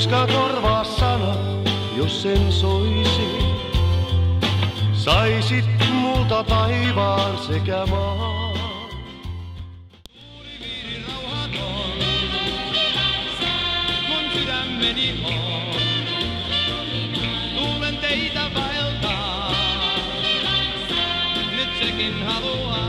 Kuinka korvaa sana, jos sen soisi? Saisit multa taivaan sekä maan. Tuuliviiri rauhaton, mun sydämeni on. Luulen teitä vaeltaa, nyt sekin haluaa.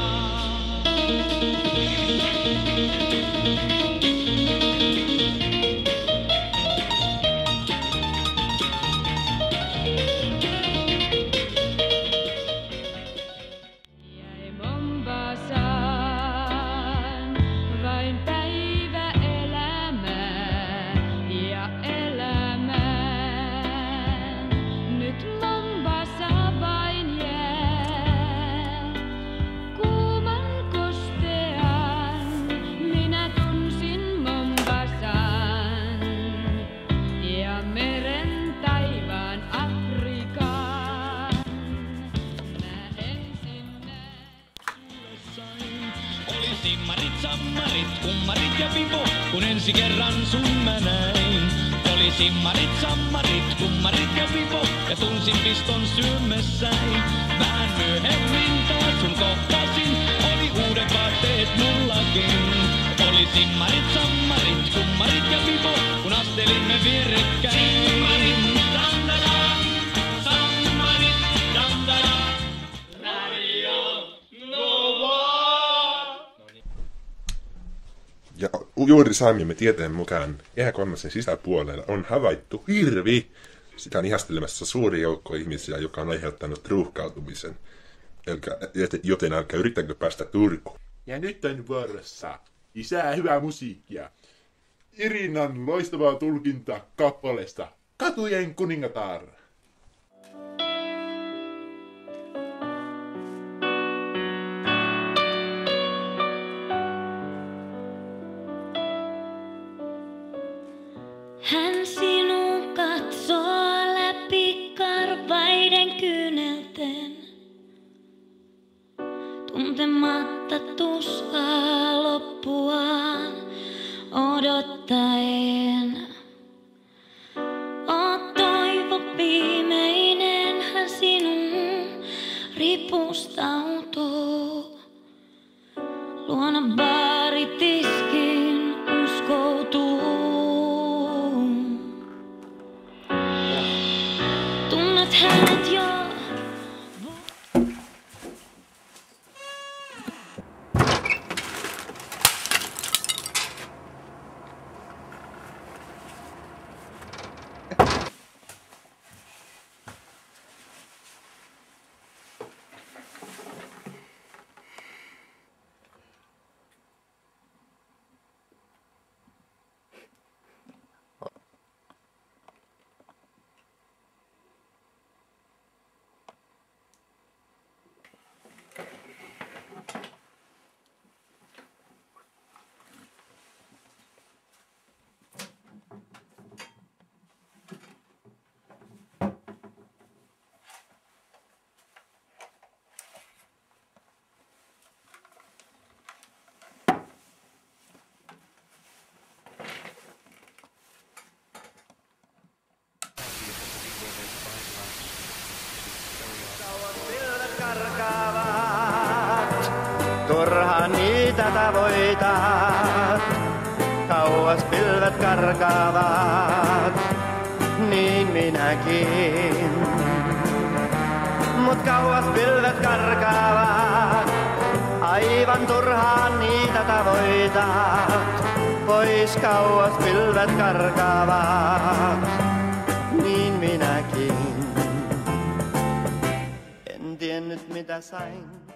Sammarit, kummarit ja pipo, kun ensi kerran sun mä näin. Oli simmarit, sammarit, kummarit ja pipo, ja tunsin piston sydämessäin. Vähän myöhemmin taas sun kohtasin, oli uudet vaatteet mullakin. Oli simmarit, sammarit, kummarit ja pipo, kun astelimme vierekkäin. Simmarit, dandada, sammarit, dandada, Radio Nova. Ja juuri saamiemme tieteen mukaan kehäkonnasen sisäpuolella on havaittu hirvi. Sitä on ihastelemassa suuri joukko ihmisiä, joka on aiheuttanut ruuhkautumisen. Joten älkää yrittäkö päästä Turkuun. Ja nyt on vuorossa lisää hyvää musiikkia. Irinan loistavaa tulkinta kappaleesta Katujen kuningatar. Hän sinun katsoo läpi karvaiden kyynelten, tuntematta tuskaa loppuaan odottaen. Oot toivo viimeinen, hän sinun ripustautuu. Luona baaritiskin uskoutuu. Hänet jo. Turhaan niitä tavoitat, kauas pilvet karkaavat, niin minäkin. Mut kauas pilvet karkaavat, aivan turhaan niitä tavoitat, pois kauas pilvet karkaavat, niin minäkin. En tiennyt mitä sain.